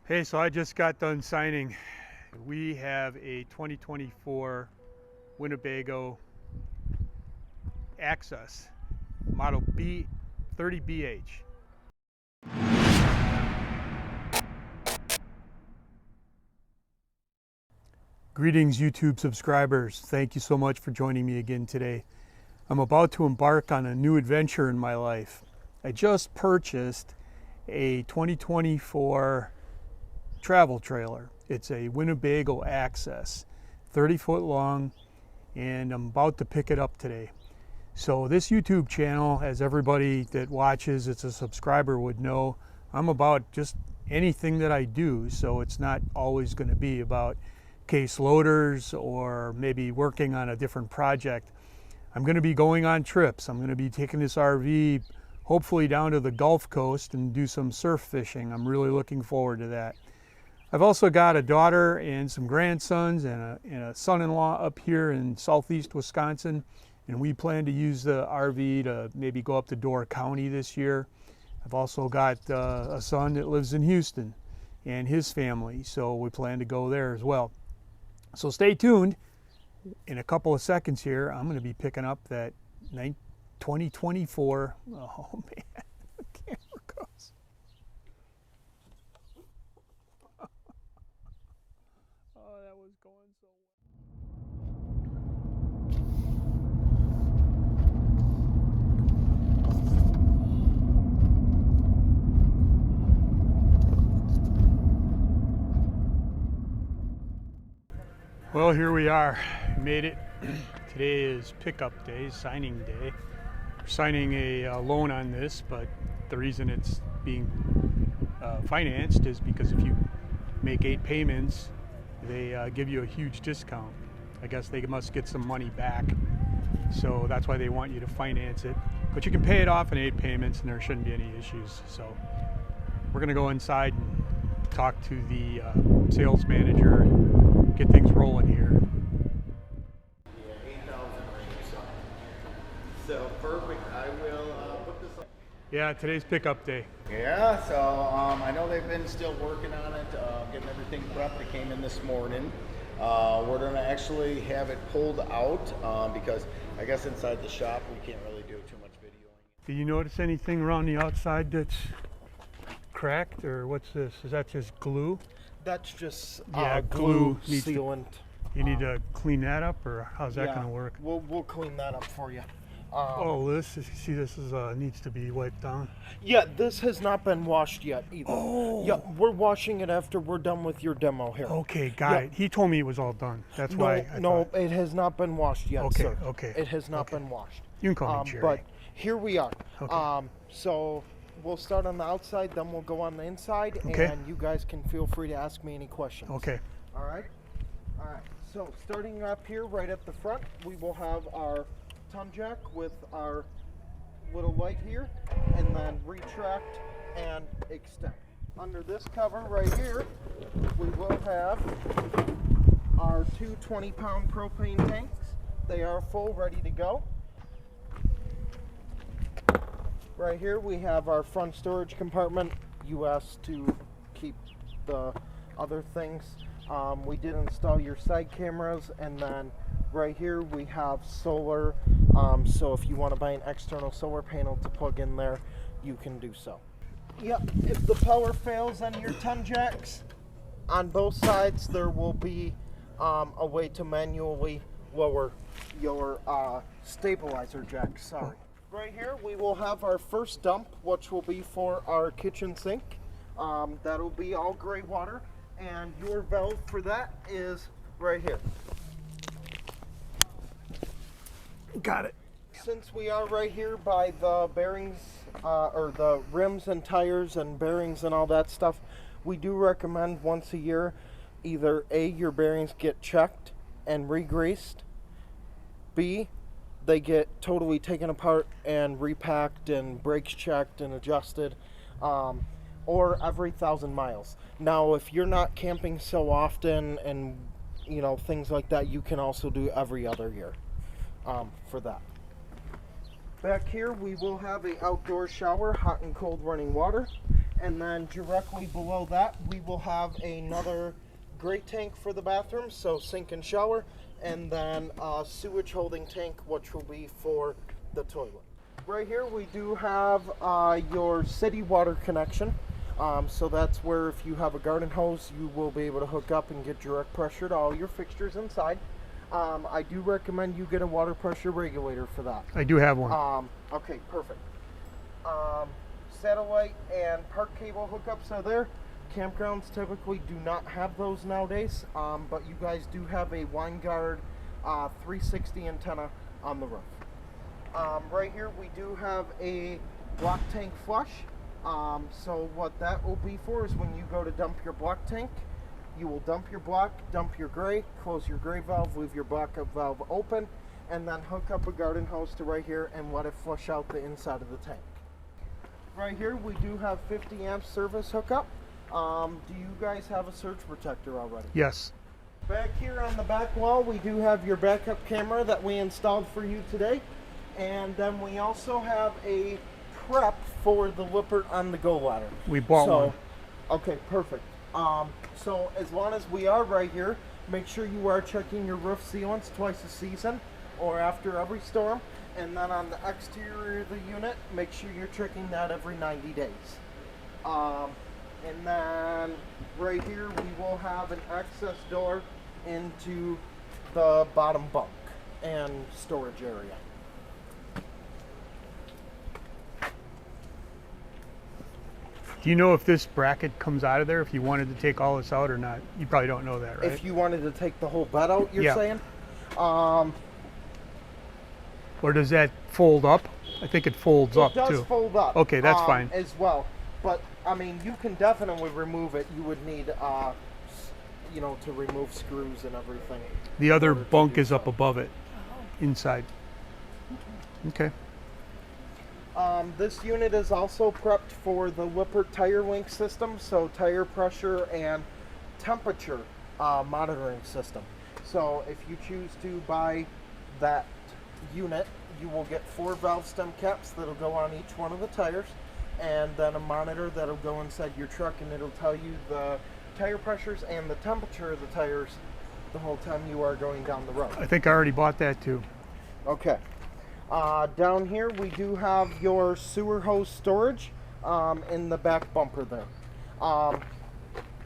Hey, so I just got done signing. We have a 2024 Winnebago Access model B30BH. Greetings, YouTube subscribers. Thank you so much for joining me again today. I'm about to embark on a new adventure in my life. I just purchased a 2024 travel trailer. It's a Winnebago Access, 30 foot long, and I'm about to pick it up today. So this YouTube channel, as everybody that watches, it's a subscriber would know, I'm about just anything that I do. So it's not always going to be about case loaders or maybe working on a different project. I'm going to be going on trips. I'm going to be taking this RV hopefully down to the Gulf Coast and do some surf fishing. I'm really looking forward to that. I've also got a daughter and some grandsons and a son-in-law up here in southeast Wisconsin, and we plan to use the RV to maybe go up to Door County this year. I've also got a son that lives in Houston and his family, so we plan to go there as well. So stay tuned. In a couple of seconds here, I'm going to be picking up that 2024, oh man, the camera goes. Oh, that was going so well. Well, here we are. We made it. Today is pickup day, signing day. We're signing a loan on this, but the reason it's being financed is because if you make 8 payments, they give you a huge discount. I guess they must get some money back, so that's why they want you to finance it. But you can pay it off in 8 payments and there shouldn't be any issues. So we're gonna go inside and talk to the sales manager and get things rolling here. Yeah, 8,000 range. So perfect. I will put this up. Yeah, today's pickup day. Yeah, so I know they've been still working on it, getting everything prepped. It came in this morning. We're going to actually have it pulled out because I guess inside the shop we can't really do too much videoing. Do you notice anything around the outside that's cracked, or what's this? Is that just glue? That's just glue glue sealant. You need to clean that up, or how's that going to work? We'll clean that up for you. Oh, this is needs to be wiped down. Yeah, this has not been washed yet either. Oh. Yeah, we're washing it after we're done with your demo here. Okay, got it. He told me it was all done. That's why. No, it has not been washed yet, Okay, sir. okay, It has not been washed. You can call me Jerry. But here we are. Okay. So we'll start on the outside, then we'll go on the inside, Okay. and you guys can feel free to ask me any questions. Okay. All right. All right. So starting up here, right at the front, we will have our ton jack with our little light here, and then retract and extend. Under this cover right here, we will have our two 20-pound propane tanks. They are full, ready to go. Right here we have our front storage compartment. You asked to keep the other things. We did install your side cameras, and then right here we have solar. So if you want to buy an external solar panel to plug in there, you can do so. Yeah, if the power fails on your ton jacks, on both sides there will be a way to manually lower your stabilizer jack. Sorry. Right here we will have our first dump, which will be for our kitchen sink. That'll be all gray water, and your valve for that is right here. Got it. Since we are right here by the bearings, or the rims and tires and bearings and all that stuff, we do recommend once a year, either A, your bearings get checked and re-greased, B, they get totally taken apart and repacked and brakes checked and adjusted, or every 1,000 miles. Now, if you're not camping so often and things like that, you can also do every other year for that. Back here we will have an outdoor shower, hot and cold running water, And then directly below that, we will have another gray tank for the bathroom, so sink and shower, and then a sewage holding tank, which will be for the toilet. Right here, we do have your city water connection. So that's where if you have a garden hose, you will be able to hook up and get direct pressure to all your fixtures inside. I do recommend you get a water pressure regulator for that. I do have one. Okay, perfect. Satellite and park cable hookups are there. Campgrounds typically do not have those nowadays, but you guys do have a Winegard 360 antenna on the roof. Right here we do have a block tank flush. So what that will be for is when you go to dump your block tank, you will dump your block, dump your gray, close your gray valve, leave your block valve open, and then hook up a garden hose to right here and let it flush out the inside of the tank. Right here we do have 50 amp service hookup. Do you guys have a surge protector already? Yes. Back here on the back wall we do have your backup camera that we installed for you today, and then we also have a prep for the Lippert on the go ladder. We bought one. Okay, perfect. So as long as we are right here, make sure you are checking your roof sealants twice a season or after every storm. And then on the exterior of the unit, make sure you're checking that every 90 days. And then right here, we will have an access door into the bottom bunk and storage area. Do you know if this bracket comes out of there, if you wanted to take all this out or not? You probably don't know that, right? If you wanted to take the whole bed out, you're saying? Or does that fold up? I think it folds up too. It does fold up. Okay, that's fine. As well. But, I mean, you can definitely remove it. You would need, you know, to remove screws and everything. The other bunk is up above it, inside. Okay. This unit is also prepped for the Lippert tire link system, so tire pressure and temperature monitoring system. So if you choose to buy that unit, you will get 4 valve stem caps that'll go on each one of the tires, and then a monitor that'll go inside your truck, and it'll tell you the tire pressures and the temperature of the tires the whole time you are going down the road. I think I already bought that too. Okay. Down here we do have your sewer hose storage in the back bumper there.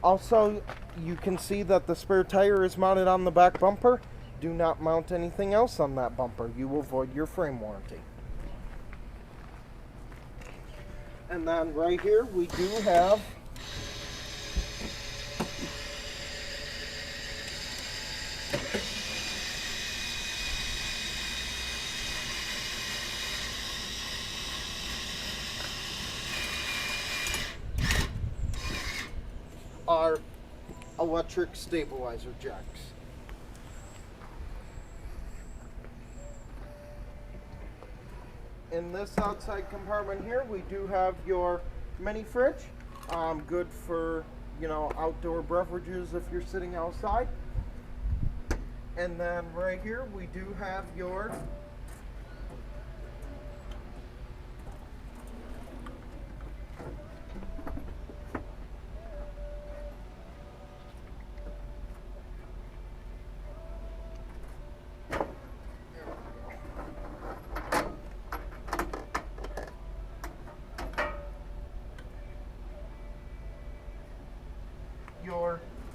Also, you can see that the spare tire is mounted on the back bumper. Do not mount anything else on that bumper. You will void your frame warranty. And then right here we do have our electric stabilizer jacks. In this outside compartment here, we do have your mini fridge, good for, you know, outdoor beverages if you're sitting outside. And then right here, we do have your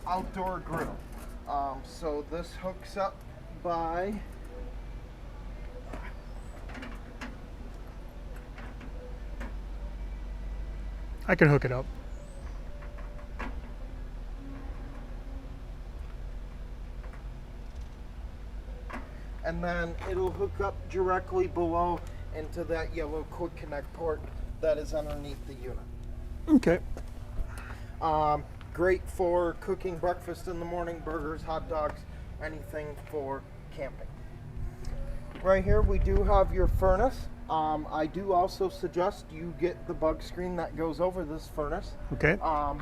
outdoor grill. So this hooks up by I can hook it up. and then it'll hook up directly below into that yellow quick connect port that is underneath the unit. Okay. Great for cooking breakfast in the morning, burgers, hot dogs, anything for camping. Right here we do have your furnace. I do also suggest you get the bug screen that goes over this furnace. Okay.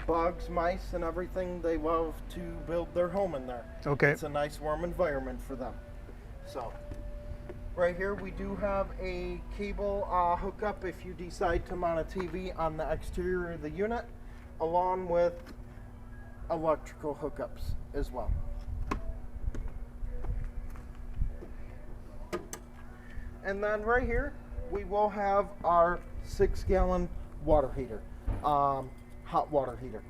Bugs, mice, and everything, they love to build their home in there. Okay. It's a nice warm environment for them. So Right here we do have a cable hookup if you decide to mount a TV on the exterior of the unit, along with electrical hookups as well. And then right here we will have our 6-gallon water heater, hot water heater.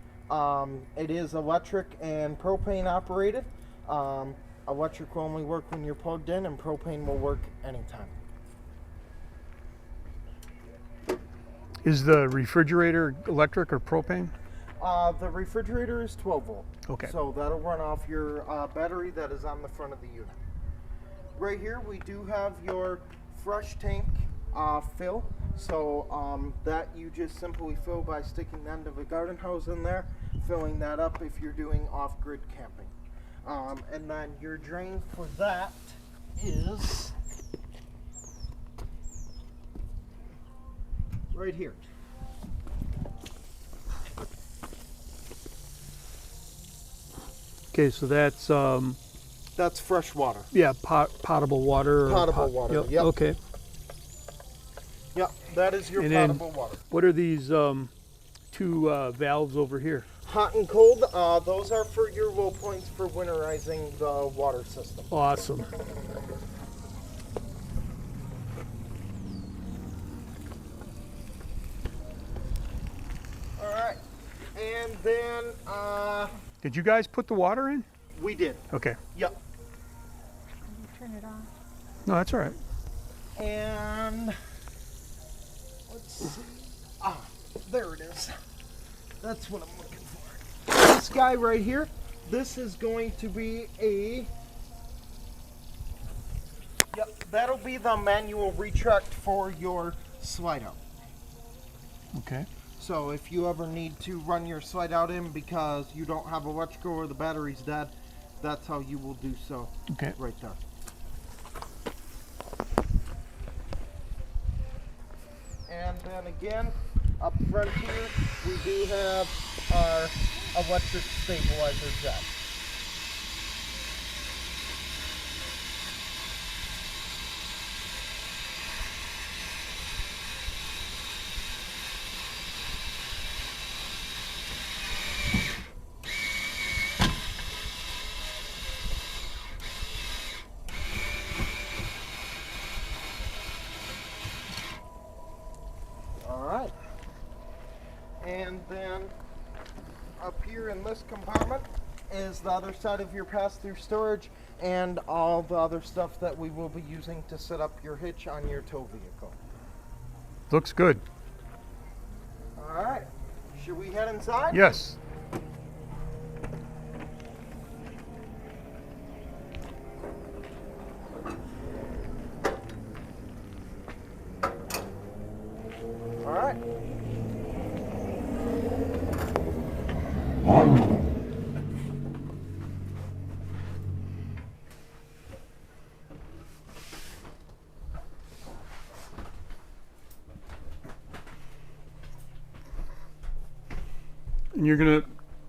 It is electric and propane operated. Electric will only work when you're plugged in, and propane will work anytime. Is the refrigerator electric or propane? The refrigerator is 12 volt. Okay. So that'll run off your battery that is on the front of the unit. Right here we do have your fresh tank fill. So that you just simply fill by sticking the end of a garden hose in there, filling that up if you're doing off-grid camping. And then your drain for that is right here. Okay, so That's fresh water. yeah, potable water. Or Potable water, yep. Okay. Yep, that is your And then- potable water. What are these two valves over here? Hot and cold, those are for your low points for winterizing the water system. Awesome. All right, and then Did you guys put the water in? we did. Okay. Yep, Turn it on. No, that's all right. and let's see. There it is. That's what I'm looking for. This guy right here, this is going to be a. Yep, that'll be the manual retract for your slide out. Okay. So if you ever need to run your slide out in because you don't have electrical or the battery's dead, that's how you will do so. Okay. Right there. And then again, up front here, we do have our electric stabilizer jack. Alright. And then up here in this compartment is the other side of your pass-through storage and all the other stuff that we will be using to set up your hitch on your tow vehicle. Looks good. Alright. Should we head inside? Yes. Alright. And you're gonna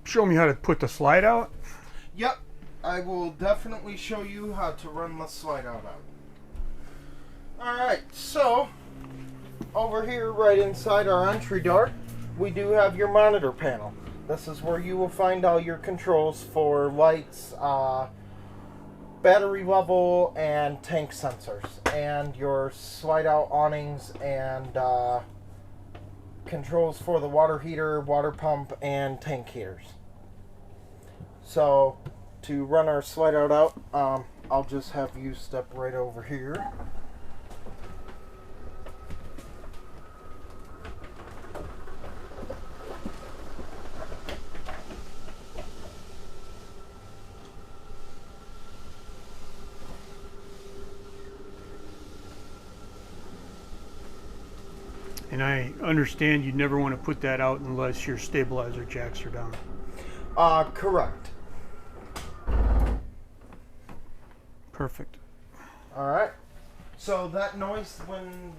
show me how to put the slide out? Yep. I will definitely show you how to run the slide out. Alright, so over here right inside our entry door, we do have your monitor panel. This is where you will find all your controls for lights, battery level, and tank sensors, and your slide out awnings and controls for the water heater, water pump, and tank heaters. So to run our slide out, I'll just have you step right over here. And I understand you never want to put that out unless your stabilizer jacks are down. Correct. Perfect. Alright. So that noise when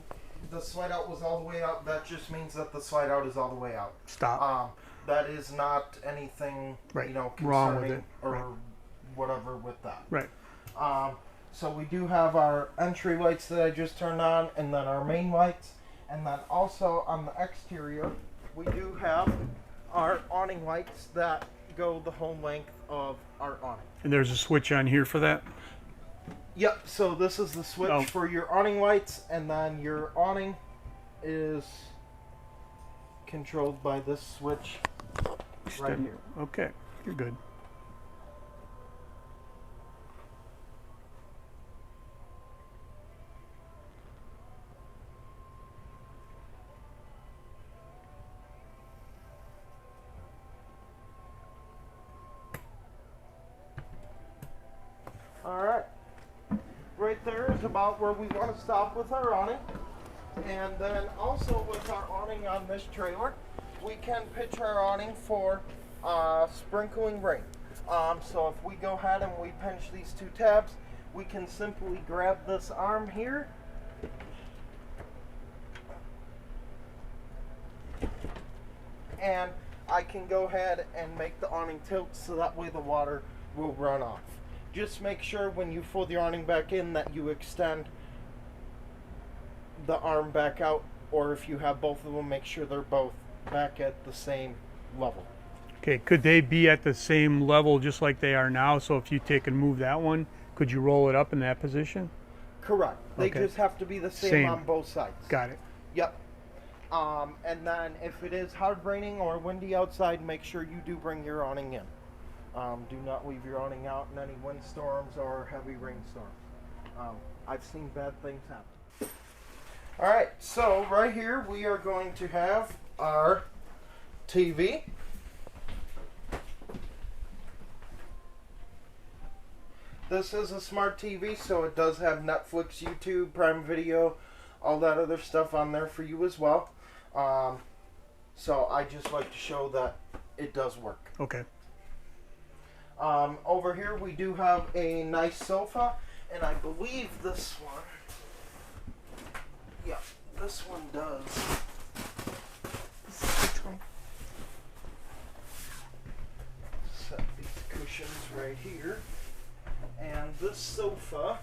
the slide out was all the way out, that just means that the slide out is all the way out. Stop. That is not anything, Right. you know, Wrong concerning with it. or Right. whatever with that. Right. So we do have our entry lights that I just turned on, and then our main lights. And then also on the exterior, we do have our awning lights that go the whole length of our awning. And there's a switch on here for that? Yep, so this is the switch for your awning lights, and then your awning is controlled by this switch right here. Okay, you're good. Alright, right there is about where we want to stop with our awning. And then also with our awning on this trailer, we can pitch our awning for sprinkling rain. So if we go ahead and we pinch these two tabs, we can simply grab this arm here and I can go ahead and make the awning tilt so that way the water will run off. Just make sure when you fold the awning back in that you extend the arm back out, or if you have both of them, make sure they're both back at the same level. Okay, could they be at the same level just like they are now? So if you take and move that one, could you roll it up in that position? Correct. They Okay. just have to be the same on both sides. Got it. Yep. And then if it is hard raining or windy outside, make sure you do bring your awning in. Do not leave your awning out in any windstorms or heavy rainstorms. I've seen bad things happen. Alright, so right here we are going to have our TV. This is a smart TV, so it does have Netflix, YouTube, Prime Video, all that other stuff on there for you as well. So I just like to show that it does work. Okay. Over here we do have a nice sofa, and I believe this one, yeah, this one does. Set these cushions right here, and this sofa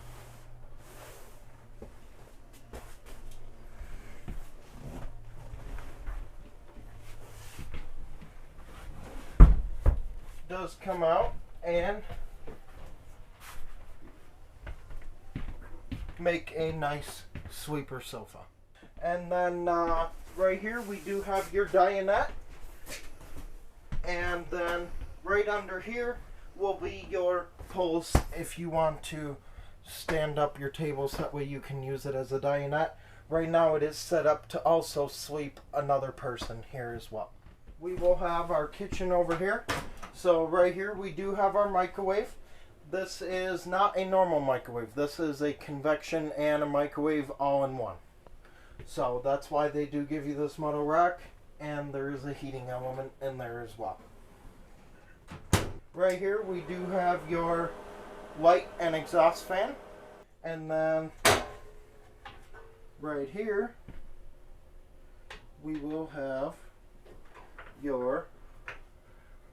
does come out and make a nice sleeper sofa. And then right here we do have your dinette, and then right under here will be your pulls if you want to stand up your tables, that way you can use it as a dinette. Right now it is set up to also sleep another person here as well. We will have our kitchen over here. So right here we do have our microwave. This is not a normal microwave. This is a convection and a microwave all in one. So that's why they do give you this metal rack, and there is a heating element in there as well. Right here we do have your light and exhaust fan. And then right here we will have your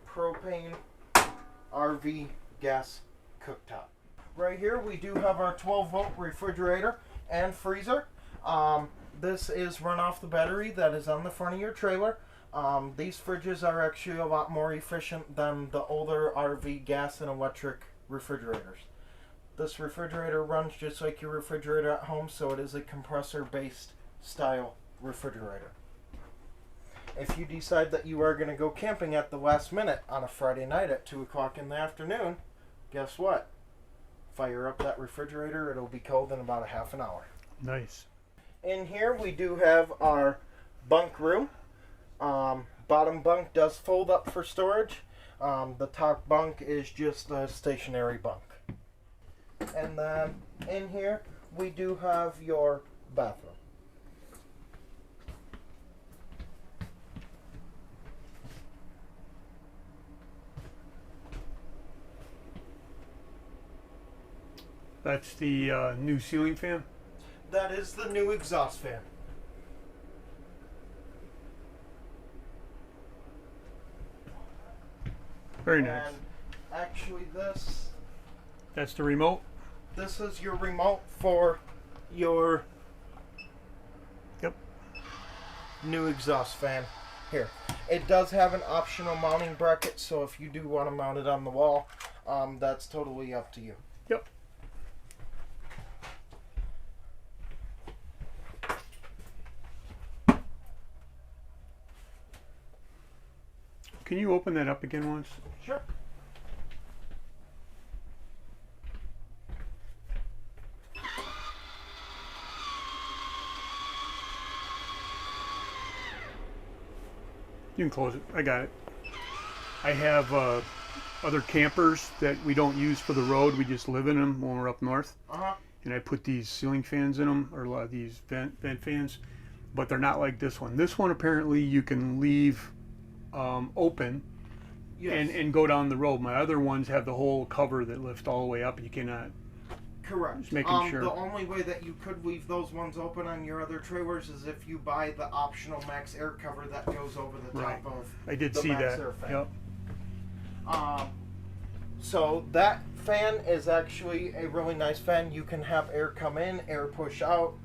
propane RV gas cooktop. Right here we do have our 12-volt refrigerator and freezer. This is run off the battery that is on the front of your trailer. These fridges are actually a lot more efficient than the older RV gas and electric refrigerators. This refrigerator runs just like your refrigerator at home, so it is a compressor-based style refrigerator. If you decide that you are going to go camping at the last minute on a Friday night at 2 o'clock in the afternoon, guess what? Fire up that refrigerator, it'll be cold in about a half an hour. Nice. In here we do have our bunk room. Bottom bunk does fold up for storage. The top bunk is just a stationary bunk. And then in here we do have your bathroom. That's the new ceiling fan? That is the new exhaust fan. Very nice. And actually this, That's the remote? this is your remote for your Yep. new exhaust fan. Here, it does have an optional mounting bracket, so if you do want to mount it on the wall, that's totally up to you. Yep. Can you open that up again once? Sure. You can close it. I got it. I have other campers that we don't use for the road. We just live in them when we're up north. And I put these ceiling fans in them, or a lot of these vent fans, but they're not like this one. This one apparently you can leave open. Yes. And go down the road. My other ones have the whole cover that lifts all the way up. You cannot. Correct. Just making sure. The only way that you could leave those ones open on your other trailers is if you buy the optional max air cover that goes over the top of I did the see max that. air fan. Yep. So that fan is actually a really nice fan. You can have air come in, air push out.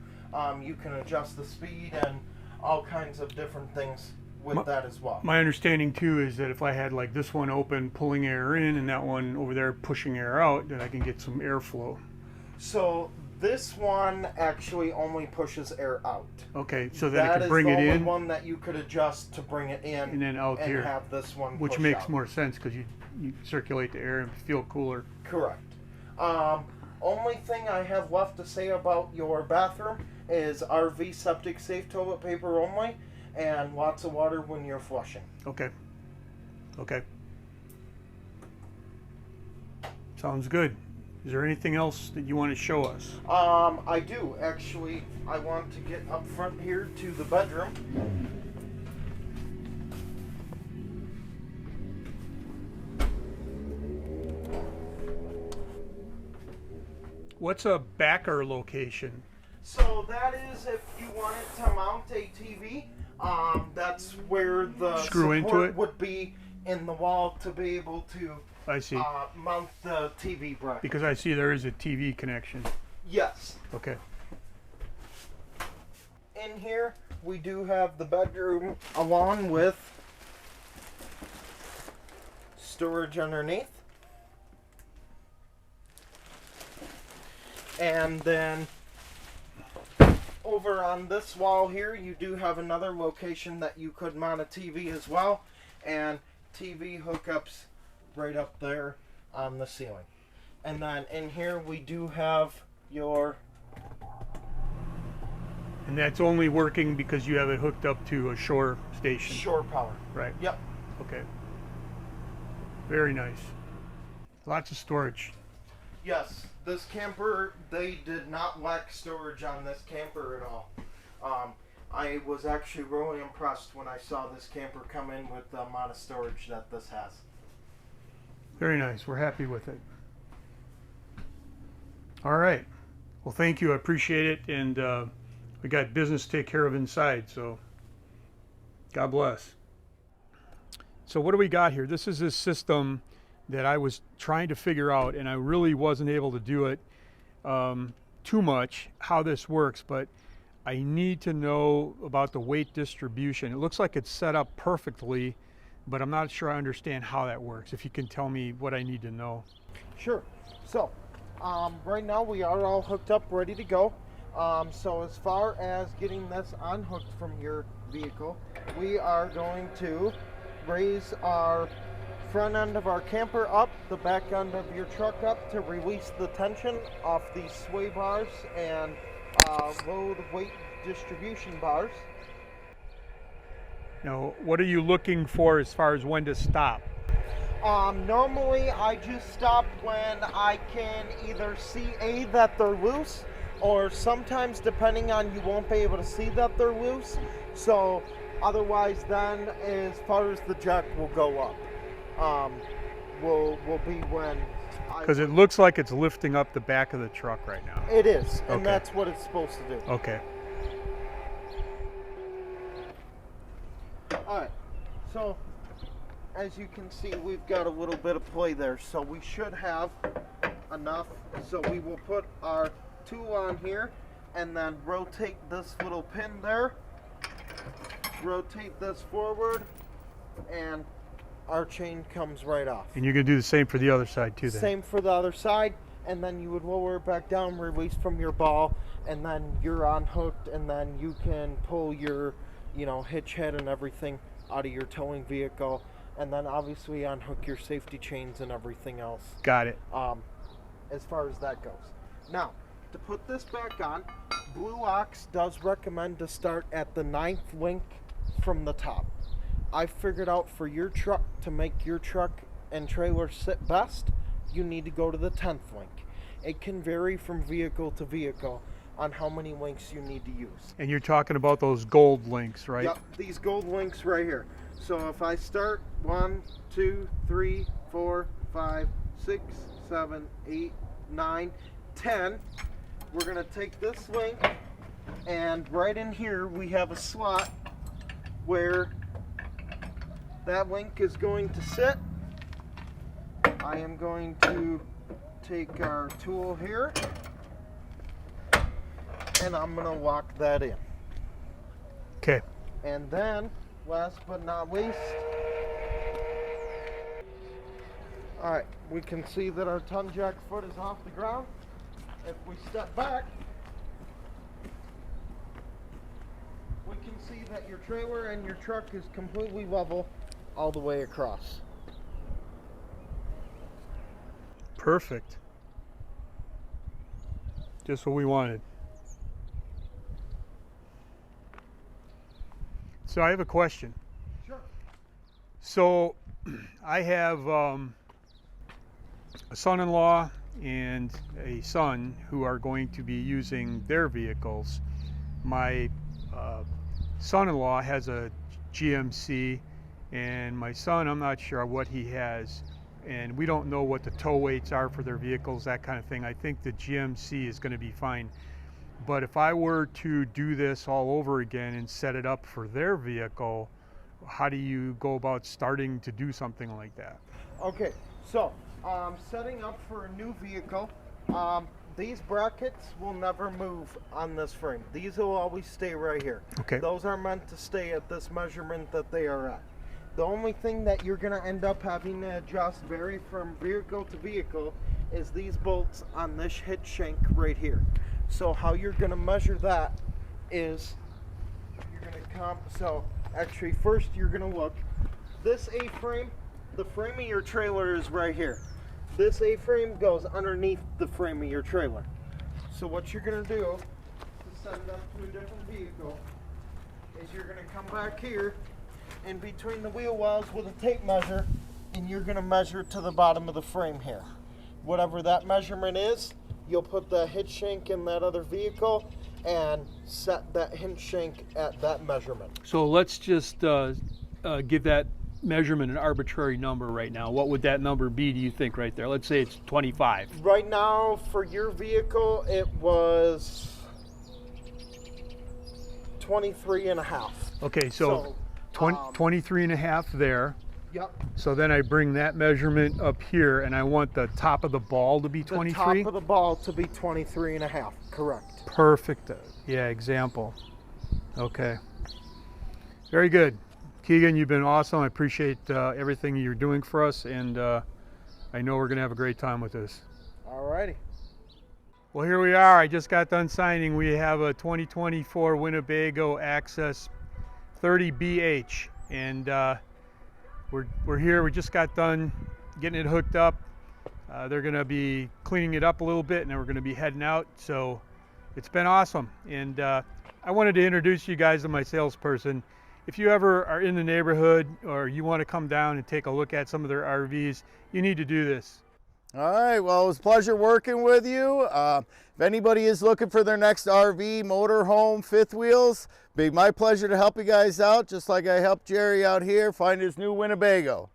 You can adjust the speed and all kinds of different things with that as well. My understanding too is that if I had like this one open pulling air in and that one over there pushing air out, that I can get some airflow. So this one actually only pushes air out. Okay, so that I can is bring the it only in one that you could adjust to bring it in and then out and here, have this one which push makes out. more sense because you circulate the air and feel cooler. Correct. Only thing I have left to say about your bathroom is RV septic safe toilet paper only, and lots of water when you're flushing. Okay. Okay. Sounds good. Is there anything else that you want to show us? I do actually. I want to get up front here to the bedroom. What's a backer location? So that is if you wanted to mount a TV. That's where the Screw into support it? would be in the wall to be able to I see. mount the TV bracket. Because I see there is a TV connection. Yes. Okay. In here, we do have the bedroom along with storage underneath. And then over on this wall here, you do have another location that you could mount a TV as well. And TV hookups right up there on the ceiling. And then in here, we do have your... And that's only working because you have it hooked up to a shore station. shore power. Right. Yep. Okay. Very nice. Lots of storage. Yes, this camper, they did not lack storage on this camper at all. I was actually really impressed when I saw this camper come in with the amount of storage that this has. Very nice. We're happy with it. All right. Well, thank you. I appreciate it. And we got business to take care of inside, so God bless. So what do we got here? This is this system that I was trying to figure out, and I really wasn't able to do it too much, how this works, but I need to know about the weight distribution. It looks like it's set up perfectly, but I'm not sure I understand how that works. If you can tell me what I need to know. Sure. So, right now we are all hooked up, ready to go. So as far as getting this unhooked from your vehicle, we are going to raise our front end of our camper up, the back end of your truck up to release the tension off these sway bars and low the weight distribution bars. Now, what are you looking for as far as when to stop? Normally I just stop when I can either see that they're loose, or sometimes depending on, you won't be able to see that they're loose. So otherwise then, as far as the jack will go up, will be when Because it looks like it's lifting up the back of the truck right now. it is, and Okay. that's what it's supposed to do. Okay. Alright, so as you can see, we've got a little bit of play there, so we should have enough. So we will put our tool on here and then rotate this little pin there, rotate this forward, and our chain comes right off. And you're going to do the same for the other side too then? Same for the other side, and then you would lower it back down, release from your ball, and then you're unhooked, and then you can pull your, hitch head and everything out of your towing vehicle, and then obviously unhook your safety chains and everything else. Got it. As far as that goes. Now, to put this back on, Blue Ox does recommend to start at the 9th link from the top. I figured out for your truck, to make your truck and trailer sit best, you need to go to the 10th link. It can vary from vehicle to vehicle on how many links you need to use. And you're talking about those gold links, right? Yep, these gold links right here. So if I start 1, 2, 3, 4, 5, 6, 7, 8, 9, 10, we're gonna take this link, and right in here we have a slot where that link is going to sit. I am going to take our tool here and I'm gonna lock that in. Okay. And then, last but not least, all right, we can see that our ton jack foot is off the ground. If we step back, we can see that your trailer and your truck is completely level all the way across. Perfect. Just what we wanted. So I have a question. Sure. So I have a son-in-law and a son who are going to be using their vehicles. My son-in-law has a GMC, and my son, I'm not sure what he has, and we don't know what the tow weights are for their vehicles, that kind of thing. I think the GMC is going to be fine. But if I were to do this all over again and set it up for their vehicle, how do you go about starting to do something like that? Okay, so setting up for a new vehicle, these brackets will never move on this frame. These will always stay right here. Okay. Those are meant to stay at this measurement that they are at. The only thing that you're going to end up having to adjust, vary from vehicle to vehicle, is these bolts on this hitch shank right here. So how you're going to measure that is you're going to come, so actually first you're going to look, this A-frame, the frame of your trailer is right here. This A-frame goes underneath the frame of your trailer. So what you're going to do to send them to a different vehicle is you're going to come back here in between the wheel wells with a tape measure, and you're going to measure to the bottom of the frame here. Whatever that measurement is, you'll put the hitch shank in that other vehicle and set that hitch shank at that measurement. So let's just give that measurement an arbitrary number right now. What would that number be, do you think, right there? Let's say it's 25. Right now, for your vehicle, it was 23 and a half. Okay, so 23 and a half there. Yep. So then I bring that measurement up here, and I want the top of the ball to be 23? The top of the ball to be 23 and a half, correct. Perfect. Yeah, example. Okay. Very good. Keegan, you've been awesome. I appreciate everything you're doing for us, and I know we're going to have a great time with this. Alrighty. Well, here we are. I just got done signing. We have a 2024 Winnebago Access 30BH, and we're here. We just got done getting it hooked up. They're going to be cleaning it up a little bit, and then we're going to be heading out. So it's been awesome, and I wanted to introduce you guys to my salesperson. If you ever are in the neighborhood or you want to come down and take a look at some of their RVs, you need to do this. All right, well, it was a pleasure working with you. If anybody is looking for their next RV, motorhome, fifth wheels, be my pleasure to help you guys out, just like I helped Jerry out here find his new Winnebago.